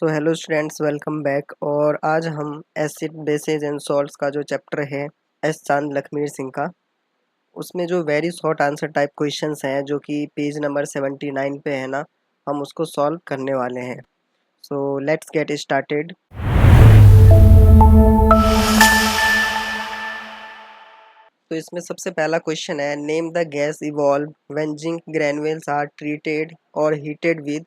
So hello students, welcome back. और आज हम एसिड बेसिस एंड सॉल्ट्स का जो चैप्टर है एस चांद लखमीर सिंह का, उसमें जो very short answer type questions हैं जो कि पेज नंबर 79 पे है ना, हम उसको सॉल्व करने वाले हैं। So let's get started. तो इसमें सबसे पहला क्वेश्चन है, name the gas evolve when zinc granules are treated और हीटेड विद।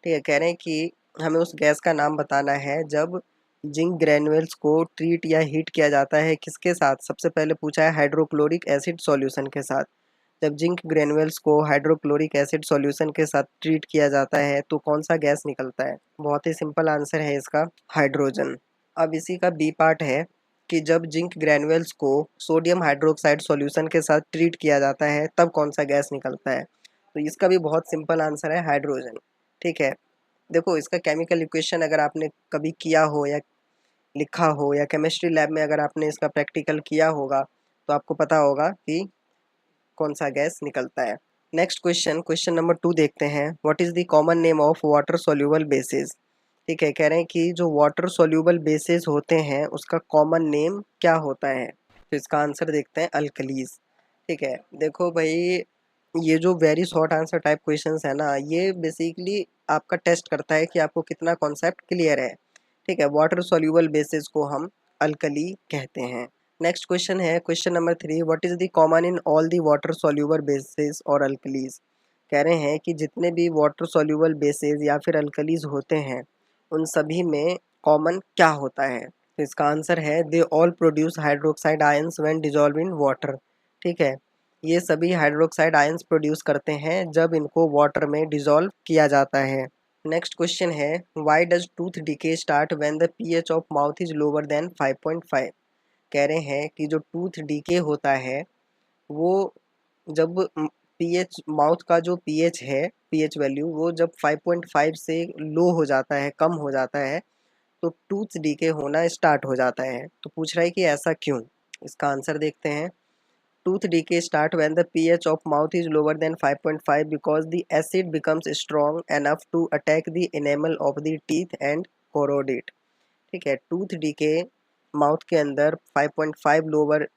ठीक है, कह रहे हैं कि हमें उस गैस का नाम बताना है जब जिंक ग्रैन्युल्स को ट्रीट या हीट किया जाता है। किसके साथ? सबसे पहले पूछा है हाइड्रोक्लोरिक एसिड सॉल्यूशन के साथ। जब जिंक ग्रैन्युल्स को हाइड्रोक्लोरिक एसिड सॉल्यूशन के साथ ट्रीट किया जाता है तो कौन सा गैस निकलता है? बहुत ही सिंपल आंसर है इसका, हाइड्रोजन। अब इसी का बी पार्ट है कि जब जिंक ग्रैन्युल्स को सोडियम हाइड्रोक्साइड सॉल्यूशन के साथ ट्रीट किया जाता है तब कौन सा गैस निकलता है? तो इसका भी बहुत सिंपल आंसर है, हाइड्रोजन। ठीक है, देखो इसका केमिकल इक्वेशन अगर आपने कभी किया हो या लिखा हो या केमिस्ट्री लैब में अगर आपने इसका प्रैक्टिकल किया होगा तो आपको पता होगा कि कौन सा गैस निकलता है। नेक्स्ट क्वेश्चन, क्वेश्चन नंबर 2 देखते हैं। What is the common name of water soluble basis? ठीक है, कह रहे हैं कि जो वाटर सोल्यूबल बेसिस होते हैं उसका कॉमन नेम क्या होता है? तो इसका आंसर देखते हैं, अल्कलीज। ठीक है, देखो भाई, ये जो very short answer type questions है ना, ये बेसिकली आपका टेस्ट करता है कि आपको कितना कॉन्सेप्ट क्लियर है। ठीक है, वाटर सोल्यूबल बेसिस को हम अल्कली कहते हैं। नेक्स्ट क्वेश्चन है, question number 3, what is the common in all the water soluble basis और अल्कलीज? कह रहे हैं कि जितने भी वाटर सोल्यूबल बेसिस या फिर अल्कलीज होते हैं उन सभी में कॉमन क्या होता है? तो इसका आंसर है, they all produce hydroxide ions when dissolve in water. ठीक है, ये सभी हाइड्रोक्साइड आयंस प्रोड्यूस करते हैं जब इनको वाटर में डिजॉल्व किया जाता है। नेक्स्ट क्वेश्चन है, why does tooth decay start when the pH of mouth is lower than 5.5? कह रहे हैं कि जो टूथ डीके होता है वो जब पीएच माउथ का जो पीएच है, पीएच वैल्यू वो जब 5.5 से लो हो जाता है, कम हो जाता है, तो टूथ डीके होना स्टार्ट हो जाता है। तो पूछ रहा है कि ऐसा क्यों? इसका आंसर देखते हैं। Tooth decay start when the pH of mouth is lower than 5.5 because the acid becomes strong enough to attack the enamel of the teeth and corrode it। ठीक है, टूथ डीके माउथ के अंदर 5.5 lower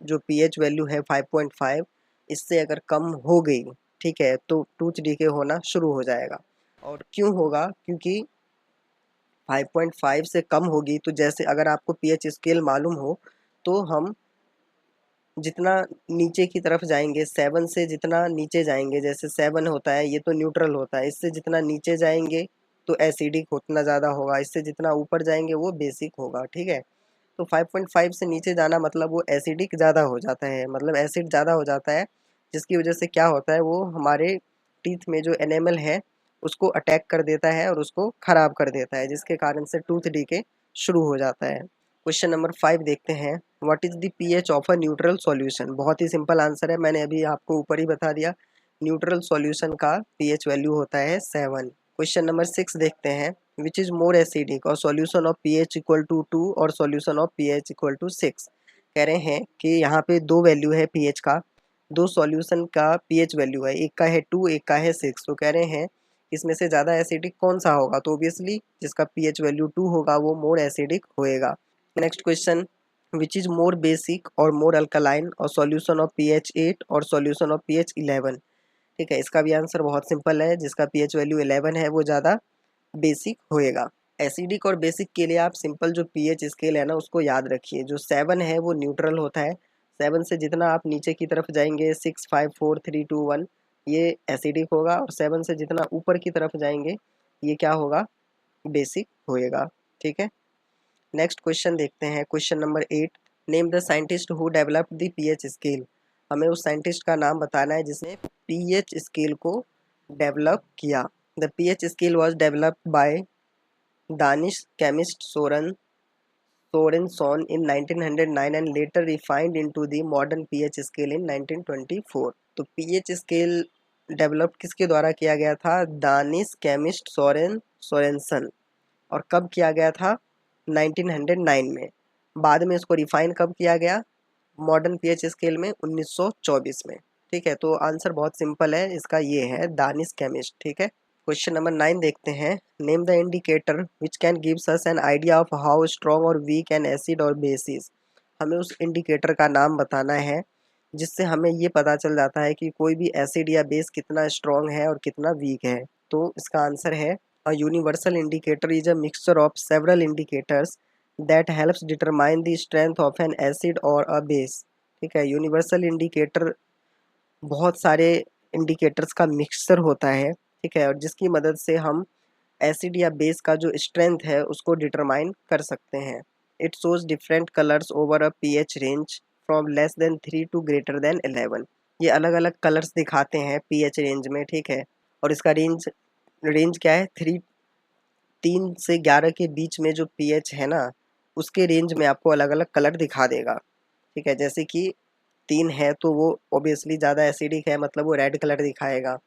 जो pH value है 5.5, इससे अगर कम हो गई, ठीक है, तो टूथ डीके होना शुरू हो जाएगा। और क्यों होगा? क्योंकि 5.5 से कम होगी तो जैसे अगर आपको पीएच स्केल मालूम हो तो हम जितना नीचे की तरफ जाएंगे, 7 से जितना नीचे जाएंगे, जैसे 7 होता है ये तो न्यूट्रल होता है, इससे जितना नीचे जाएंगे तो एसिडिक उतना ज़्यादा होगा, इससे जितना ऊपर जाएंगे वो बेसिक होगा। ठीक है, तो 5.5 से नीचे जाना मतलब वो एसिडिक ज़्यादा हो जाता है, मतलब एसिड ज़्यादा हो जाता है, जिसकी वजह से क्या होता है, वो हमारे टीथ में जो एनेमल है उसको अटैक कर देता है और उसको ख़राब कर देता है, जिसके कारण से टूथ डीके शुरू हो जाता है। क्वेश्चन नंबर 5 देखते हैं, what is the pH of a neutral solution? बहुत ही सिंपल आंसर है, मैंने अभी आपको ऊपर ही बता दिया। न्यूट्रल सॉल्यूशन का पीएच वैल्यू होता है 7। क्वेश्चन नंबर 6 देखते हैं, विच इज़ मोर एसिडिक और solution of pH equal to 2 और solution of pH equal to 6? कह रहे हैं कि यहाँ पे दो वैल्यू है पीएच का, दो सॉल्यूशन का पीएच वैल्यू है, एक का है 2 एक का है 6। तो कह रहे हैं इसमें से ज़्यादा एसिडिक कौन सा होगा? तो ऑब्वियसली जिसका पीएच वैल्यू 2 होगा वो मोर एसिडिक होएगा। Next question, which is more basic और मोर अल्कलाइन और सॉल्यूशन ऑफ पीएच 8 और सॉल्यूशन ऑफ पीएच 11? ठीक है, इसका भी आंसर बहुत सिंपल है, जिसका पीएच वैल्यू 11 है वो ज़्यादा बेसिक होएगा। एसिडिक और बेसिक के लिए आप सिंपल जो पीएच स्केल है ना उसको याद रखिए। जो 7 है वो न्यूट्रल होता है, 7 से जितना आप नीचे की तरफ जाएंगे, 6 5 4 3 2 1, ये एसिडिक होगा, और 7 से जितना ऊपर की तरफ जाएंगे ये क्या होगा? बेसिक होएगा। ठीक है, नेक्स्ट क्वेश्चन देखते हैं, question number 8, name the scientist who developed the pH scale. हमें उस साइंटिस्ट का नाम बताना है जिसने पीएच स्केल को डेवलप किया। The pH scale was developed by Danish chemist Sorensen in 1909 and later refined into the modern pH scale in 1924। तो पीएच स्केल डेवलप किसके द्वारा किया गया था? Danish chemist Sorensen. और कब किया गया था? 1909 में। बाद में इसको रिफाइन कब किया गया? मॉडर्न पीएच स्केल में 1924 में। ठीक है, तो आंसर बहुत सिंपल है इसका, ये है दानिश केमिस्ट। ठीक है, क्वेश्चन नंबर 9 देखते हैं। Name the indicator which can gives us an idea of how strong और वीक एन एसिड और बेस इज। हमें उस इंडिकेटर का नाम बताना है जिससे हमें ये पता चल जाता है कि कोई भी एसिड या बेस कितना स्ट्रॉन्ग है और कितना वीक है। तो इसका आंसर है अ universal indicator is a mixture of several indicators that helps determine the strength of N acid और अ बेस। ठीक है, यूनिवर्सल इंडिकेटर बहुत सारे इंडिकेटर्स का मिक्सचर होता है, ठीक है, और जिसकी मदद से हम एसिड या बेस का जो स्ट्रेंथ है उसको डिटरमाइन कर सकते हैं। It shows different colours over a pH range from less than 3 to greater than 11। ये अलग अलग कलर्स दिखाते हैं पीएच रेंज में, ठीक है, और इसका रेंज रेंज क्या है, 3 से 11 के बीच में जो पीएच है ना, उसके रेंज में आपको अलग अलग कलर दिखा देगा। ठीक है, जैसे कि 3 है तो वो ऑब्वियसली ज़्यादा एसिडिक है, मतलब वो रेड कलर दिखाएगा।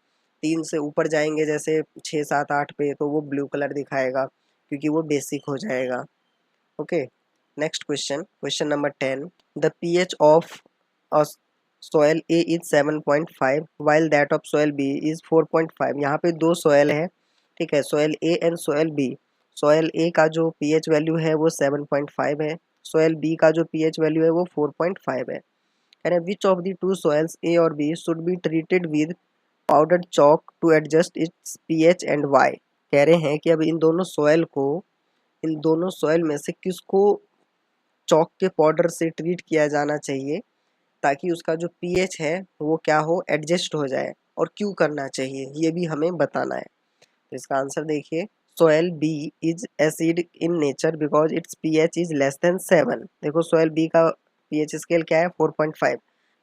3 से ऊपर जाएंगे जैसे 6, 7, 8 पे, तो वो ब्लू कलर दिखाएगा क्योंकि वो बेसिक हो जाएगा। Okay, next question, question number 10। The pH of a soil A is 7.5 while that of soil B is 4.5। यहाँ पे दो सॉयल है, ठीक है, soil A and soil B. Soil A का जो पीएच वैल्यू है वो 7.5 है, सॉयल बी का जो पीएच वैल्यू है वो 4.5 है। And which of the two soils A or B should be treated with powdered chalk to adjust its pH and why? कह रहे हैं कि अब इन दोनों सॉइल में से किसको चौक के पाउडर से ट्रीट किया जाना चाहिए ताकि उसका जो पीएच है वो क्या हो, एडजस्ट हो जाए, और क्यों करना चाहिए ये भी हमें बताना है। तो इसका आंसर देखिए, soil B is acid in nature because its pH is less than 7। देखो सोयल बी का पीएच स्केल क्या है, 4.5,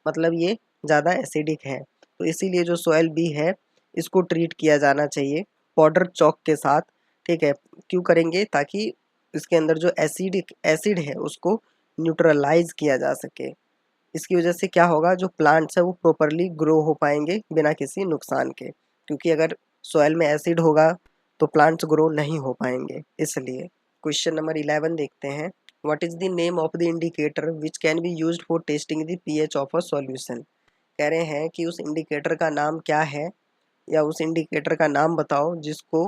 मतलब ये ज़्यादा एसिडिक है, तो इसीलिए जो सोयल बी है इसको ट्रीट किया जाना चाहिए पाउडर चौक के साथ। ठीक है, क्यों करेंगे, ताकि इसके अंदर जो एसिड है उसको न्यूट्रलाइज किया जा सके। इसकी वजह से क्या होगा, जो प्लांट्स है वो प्रॉपरली ग्रो हो पाएंगे बिना किसी नुकसान के, क्योंकि अगर सॉइल में एसिड होगा तो प्लांट्स ग्रो नहीं हो पाएंगे इसलिए। क्वेश्चन नंबर 11 देखते हैं। What is the name of the indicator which can be used for testing the pH of a solution. कह रहे हैं कि उस इंडिकेटर का नाम क्या है, या उस इंडिकेटर का नाम बताओ जिसको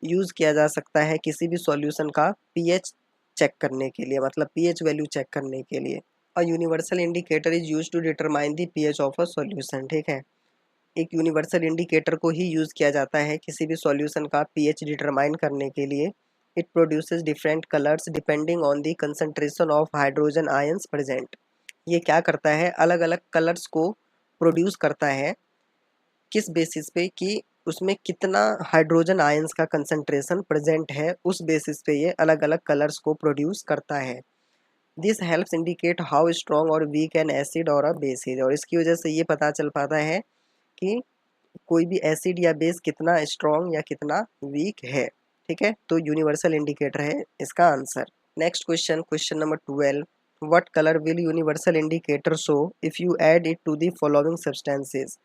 यूज़ किया जा सकता है किसी भी सॉल्यूशन का पीएच चेक करने के लिए, मतलब पीएच वैल्यू चेक करने के लिए। A universal indicator is use to determine the pH of a solution. ठीक है, एक यूनिवर्सल इंडिकेटर को ही यूज़ किया जाता है किसी भी सॉल्यूशन का पीएच डिटरमाइन करने के लिए। It produces different colours depending on the concentration of hydrogen ions present. ये क्या करता है, अलग अलग कलर्स को प्रोड्यूस करता है, किस बेसिस पे कि उसमें कितना हाइड्रोजन आयंस का कंसंट्रेशन प्रेजेंट है, उस बेसिस पे ये अलग अलग कलर्स को प्रोड्यूस करता है। This helps indicate how strong और वीक एन एसिड और अ बेस इज। और इसकी वजह से ये पता चल पाता है कि कोई भी एसिड या बेस कितना स्ट्रॉन्ग या कितना वीक है। ठीक है, तो यूनिवर्सल इंडिकेटर है इसका answer. Next question, question number 12। What colour will universal indicator show if you add it to the following substances.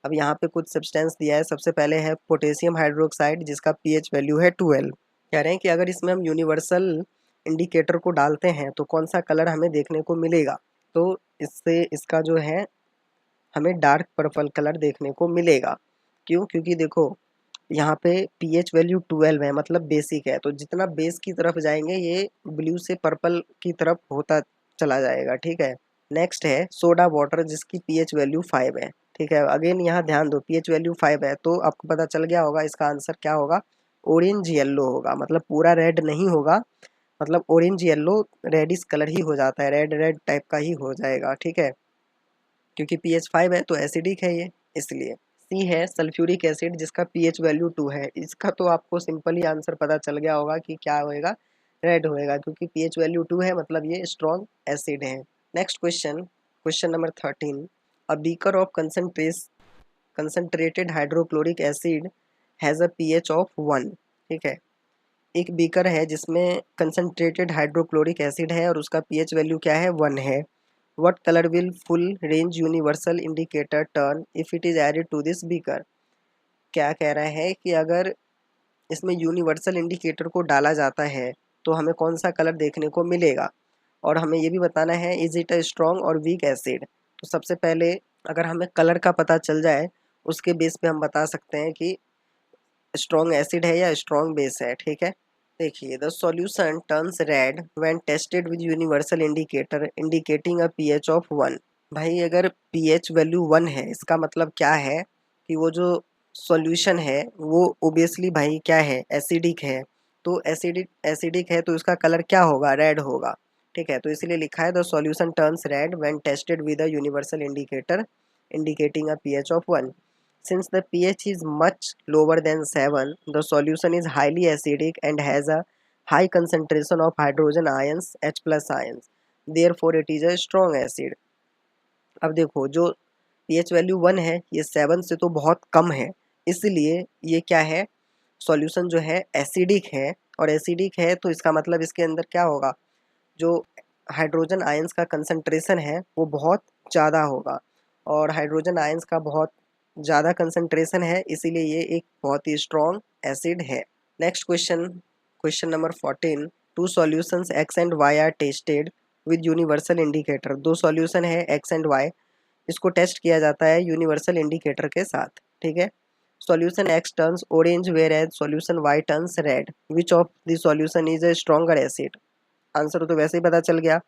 अब यहाँ पे कुछ सब्सटेंस दिया है, सबसे पहले है पोटेशियम हाइड्रोक्साइड जिसका पीएच वैल्यू है 12। कह रहे हैं कि अगर इसमें हम यूनिवर्सल इंडिकेटर को डालते हैं तो कौन सा कलर हमें देखने को मिलेगा। तो इससे इसका जो है हमें डार्क पर्पल कलर देखने को मिलेगा। क्यों, क्योंकि देखो यहाँ पे पीएच वैल्यू 12 है, मतलब बेसिक है, तो जितना बेस की तरफ जाएंगे ये ब्लू से पर्पल की तरफ होता चला जाएगा। ठीक है, नेक्स्ट है सोडा वाटर जिसकी पीएच वैल्यू 5 है। ठीक है, अगेन यहाँ ध्यान दो, पीएच वैल्यू 5 है तो आपको पता चल गया होगा इसका आंसर क्या होगा, ऑरेंज येलो होगा, मतलब पूरा रेड नहीं होगा, मतलब ऑरेंज येलो रेडिश कलर ही हो जाता है, रेड रेड टाइप का ही हो जाएगा। ठीक है, क्योंकि पीएच 5 है तो एसिडिक है ये, इसलिए। सी है सल्फ्यूरिक एसिड जिसका पीएच वैल्यू 2 है। इसका तो आपको सिंपली आंसर पता चल गया होगा कि क्या होएगा, रेड होएगा, क्योंकि पीएच वैल्यू 2 है मतलब ये स्ट्रॉन्ग एसिड है। Next question, question number 13। A beaker of concentrated hydrochloric acid has a pH of 1। ठीक है, एक बीकर है जिसमें कंसंट्रेटेड हाइड्रोक्लोरिक एसिड है और उसका पीएच वैल्यू क्या है, 1 है। What colour will full range universal indicator turn if it is added to this beaker. क्या कह रहा है कि अगर इसमें यूनिवर्सल इंडिकेटर को डाला जाता है तो हमें कौन सा कलर देखने को मिलेगा, और हमें ये भी बताना है इज इट अ स्ट्रॉन्ग और वीक एसिड। तो सबसे पहले अगर हमें कलर का पता चल जाए उसके बेस पे हम बता सकते हैं कि स्ट्रॉन्ग एसिड है या स्ट्रॉन्ग बेस है, ठीक है। देखिए, the solution turns red when tested with universal indicator indicating a pH of 1। भाई अगर पीएच वैल्यू 1 है, इसका मतलब क्या है कि वो जो सॉल्यूशन है वो ओबियसली भाई क्या है, एसिडिक है। तो एसिडिक है तो उसका कलर क्या होगा, रेड होगा, ठीक है। तो इसलिए लिखा है the solution turns red when tested with a universal indicator indicating a pH of 1. Since the pH is much lower than 7, the solution is highly acidic and has a high concentration of hydrogen ions, H plus ions. Therefore, it is a strong acid. अब देखो, जो pH value 1 है ये 7 से तो बहुत कम है, इसलिए ये क्या है, सॉल्यूशन जो है एसिडिक है। और एसिडिक है तो इसका मतलब इसके अंदर क्या होगा, जो हाइड्रोजन आयंस का कंसंट्रेशन है वो बहुत ज़्यादा होगा। और हाइड्रोजन आयंस का बहुत ज़्यादा कंसंट्रेशन है, इसीलिए ये एक बहुत ही स्ट्रॉन्ग एसिड है। Next question, question number 14। Two solutions X and Y are tested with universal indicator. दो सॉल्यूशन है एक्स एंड वाई, इसको टेस्ट किया जाता है यूनिवर्सल इंडिकेटर के साथ, ठीक है। Solution X turns orange whereas solution Y turns red, which of the solution is a stronger acid. Answer तो वैसे ही पता चल गया,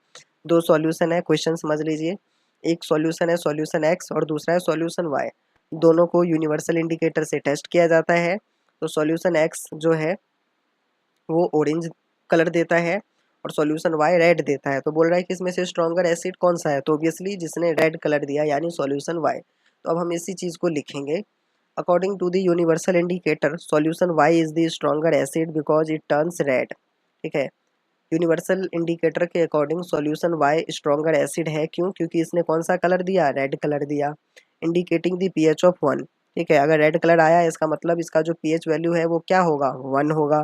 दो सॉल्यूशन है, क्वेश्चन समझ लीजिए। एक सॉल्यूशन है सॉल्यूशन एक्स और दूसरा है सॉल्यूशन वाई, दोनों को यूनिवर्सल इंडिकेटर से टेस्ट किया जाता है। तो सॉल्यूशन एक्स जो है वो ऑरेंज कलर देता है और सॉल्यूशन वाई रेड देता है। तो बोल रहा है कि इसमें से स्ट्रॉन्गर एसिड कौन सा है, तो ऑब्वियसली जिसने रेड कलर दिया यानी सॉल्यूशन वाई। तो अब हम इसी चीज़ को लिखेंगे, according to the universal indicator solution Y is the stronger acid because it turns red, ठीक है। यूनिवर्सल इंडिकेटर के according solution Y stronger acid है, क्यों, क्योंकि इसने कौन सा कलर दिया, रेड कलर दिया, इंडिकेटिंग द पीएच ऑफ 1, ठीक है। अगर रेड कलर आया इसका मतलब इसका जो पीएच वैल्यू है वो क्या होगा, 1 होगा।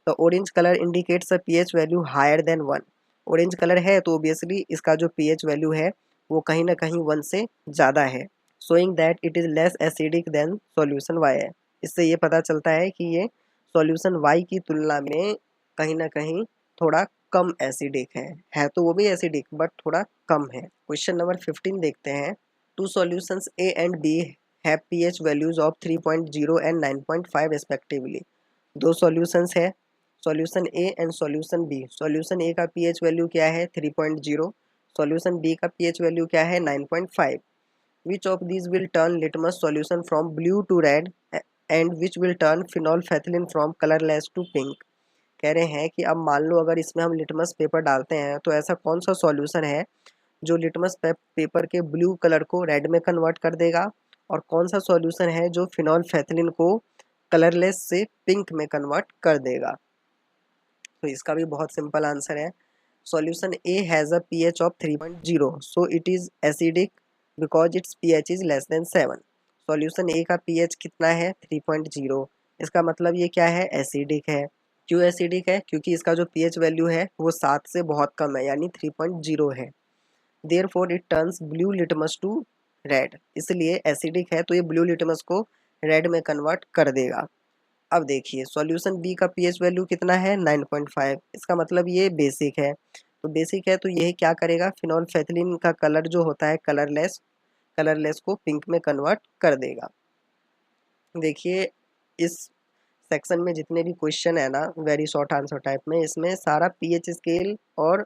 तो orange colour indicates a pH value higher than 1। Orange colour है तो ऑब्वियसली इसका जो पीएच वैल्यू है वो कहीं ना कहीं 1 से ज़्यादा है, showing that it is less acidic than solution Y है। इससे ये पता चलता है कि ये सॉल्यूशन वाई की तुलना में कहीं ना कहीं थोड़ा कम एसिडिक है तो वो भी एसिडिक बट थोड़ा कम है। क्वेश्चन नंबर 15 देखते हैं। Two solutions A and B have pH values of 3.0 and 9.5 respectively. दो सॉल्यूशंस है, solution A and solution B. Solution A का पीएच वैल्यू क्या है, 3.0, सॉल्यूशन बी का पीएच वैल्यू क्या है, 9.5। Which of these will turn litmus solution from blue to red and which will turn phenolphthalein from colourless to pink. कह रहे हैं कि अब मान लो अगर इसमें हम लिटमस पेपर डालते हैं तो ऐसा कौन सा सॉल्यूशन है जो लिटमस पेपर के ब्लू कलर को रेड में कन्वर्ट कर देगा, और कौन सा सॉल्यूशन है जो फिनोल्फेथिलीन को कलरलेस से पिंक में कन्वर्ट कर देगा। तो इसका भी बहुत सिंपल आंसर है, solution A has a pH of 3.0 so it is acidic because its pH is less than 7। Solution A का पीएच कितना है, 3.0, इसका मतलब ये क्या है, एसिडिक है। क्यों एसिडिक है, क्योंकि इसका जो पीएच वैल्यू है वो 7 से बहुत कम है यानी 3.0 है। Therefore it turns blue litmus to red, इसलिए एसिडिक है तो ये ब्लू लिटमस को रेड में कन्वर्ट कर देगा। अब देखिए सॉल्यूशन बी का पीएच वैल्यू कितना है, 9.5, इसका मतलब ये बेसिक है। तो बेसिक है तो ये क्या करेगा, फिनोल्फेथिलीन का कलर जो होता है कलरलेस को पिंक में कन्वर्ट कर देगा। देखिए इस सेक्शन में जितने भी क्वेश्चन है ना वेरी शॉर्ट आंसर टाइप में, इसमें सारा पीएच स्केल और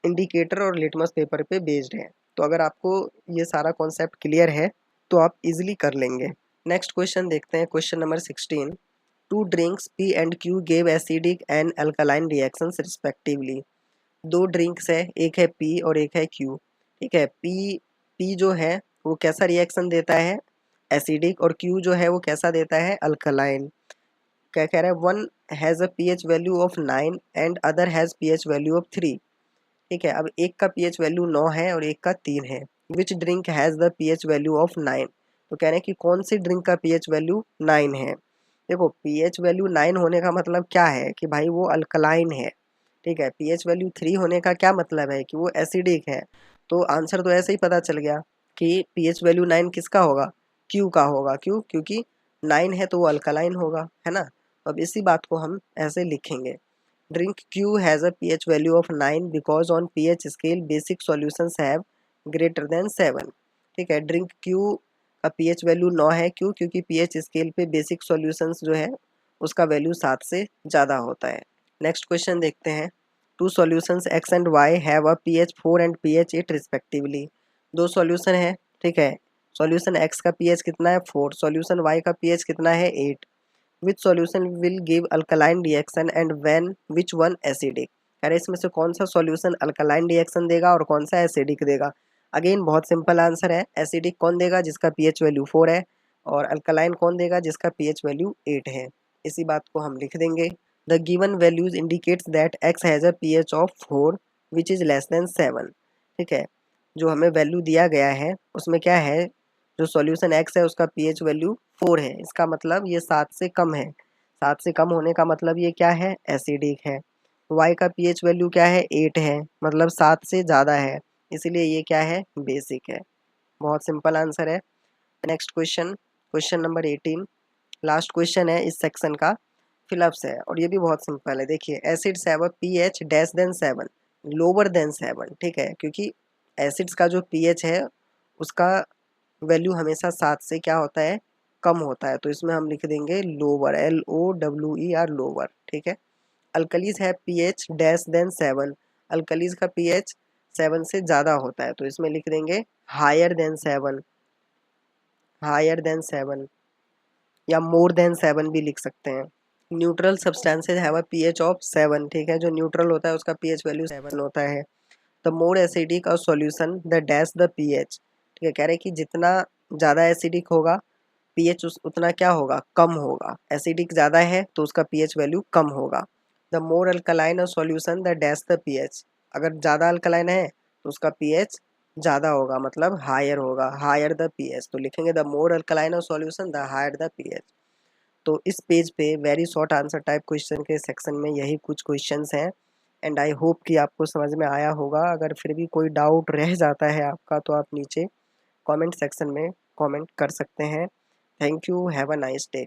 इंडिकेटर और लिटमस पेपर पे बेस्ड है। तो अगर आपको ये सारा कॉन्सेप्ट क्लियर है तो आप इजीली कर लेंगे। नेक्स्ट क्वेश्चन देखते हैं, question number 16। Two drinks P and Q gave acidic and alkaline reactions respectively. दो ड्रिंक्स है, एक है पी और एक है क्यू, ठीक है। पी जो है वो कैसा रिएक्शन देता है, एसिडिक, और क्यू जो है वो कैसा देता है, अल्कलाइन। क्या कह रहा है, one has a pH value of 9 and other has pH value of 3, ठीक है। अब एक का पीएच वैल्यू 9 है और एक का 3 है। Which drink has the pH value of 9, तो कह रहे हैं कि कौन सी ड्रिंक का पीएच वैल्यू 9 है। देखो पीएच वैल्यू 9 होने का मतलब क्या है कि भाई वो अल्कलाइन है, ठीक है। पीएच वैल्यू 3 होने का क्या मतलब है कि वो एसिडिक है। तो आंसर तो ऐसे ही पता चल गया कि पीएच वैल्यू 9 किसका होगा, क्यू का होगा। क्यों, क्योंकि 9 है तो वो अल्कलाइन होगा, है ना। तो अब इसी बात को हम ऐसे लिखेंगे, drink Q has a pH value of 9 because on pH scale basic solutions have greater than 7, ठीक है। ड्रिंक Q का पीएच वैल्यू 9 है। क्यों? क्योंकि पीएच स्केल पे बेसिक सॉल्यूशंस जो है उसका वैल्यू 7 से ज़्यादा होता है। नेक्स्ट क्वेश्चन देखते हैं। Two solutions X and Y have a pH 4 and pH 8 respectively. दो सॉल्यूशन है, ठीक है। सॉल्यूशन एक्स का पीएच कितना है 4, सॉल्यूशन वाई का पीएच कितना है 8। Which solution will give alkaline reaction and when which one acidic. कह रहे इसमें से कौन सा सॉल्यूशन अल्कलाइन रिएक्शन देगा और कौन सा एसिडिक देगा। अगेन बहुत सिंपल आंसर है, एसिडिक कौन देगा जिसका पीएच वैल्यू 4 है, और अल्कलाइन कौन देगा जिसका पीएच वैल्यू 8 है। इसी बात को हम लिख देंगे। The given values indicates that x has a pH of 4 which is less than 7। ठीक है, जो हमें वैल्यू दिया गया है उसमें क्या है, जो सॉल्यूशन एक्स है उसका पीएच वैल्यू 4 है, इसका मतलब ये 7 से कम है। 7 से कम होने का मतलब ये क्या है, एसिडिक है। वाई का पीएच वैल्यू क्या है 8 है, मतलब 7 से ज़्यादा है, इसीलिए ये क्या है, बेसिक है। बहुत सिंपल आंसर है। Next question, question number 18, last question है इस सेक्शन का, फिलअप्स है और ये भी बहुत सिंपल है। देखिए, acids have a pH dash than 7 lower than 7। ठीक है, क्योंकि एसिड्स का जो पीएच है उसका वैल्यू हमेशा 7 से क्या होता है, कम होता है, तो इसमें हम लिख देंगे लोअर, LOWER लोअर। ठीक है। अल्कलीज है पीएच डैश देन 7, अल्कलीज का पीएच 7 से ज़्यादा होता है, तो इसमें लिख देंगे हायर देन 7, हायर देन 7, या मोर देन 7 भी लिख सकते हैं। Neutral substances have a pH of 7। ठीक है, जो न्यूट्रल होता है उसका पीएच वैल्यू 7 होता है। द मोर एसिडिक और solution the dash the pH. ठीक है, कह रहे हैं कि जितना ज़्यादा एसिडिक होगा पीएच उतना क्या होगा, कम होगा। एसिडिक ज़्यादा है तो उसका पीएच वैल्यू कम होगा। द मोर अल्कलाइन और solution the dash the pH. अगर ज़्यादा अल्कलाइन है तो उसका पीएच ज़्यादा होगा, मतलब हायर होगा, हायर द पीएच, तो लिखेंगे द मोर अल्कलाइन और solution the higher the pH. तो इस पेज पे very short answer type question के सेक्शन में यही कुछ क्वेश्चंस हैं, एंड आई होप कि आपको समझ में आया होगा। अगर फिर भी कोई डाउट रह जाता है आपका तो आप नीचे कमेंट सेक्शन में कमेंट कर सकते हैं। Thank you, have a nice day.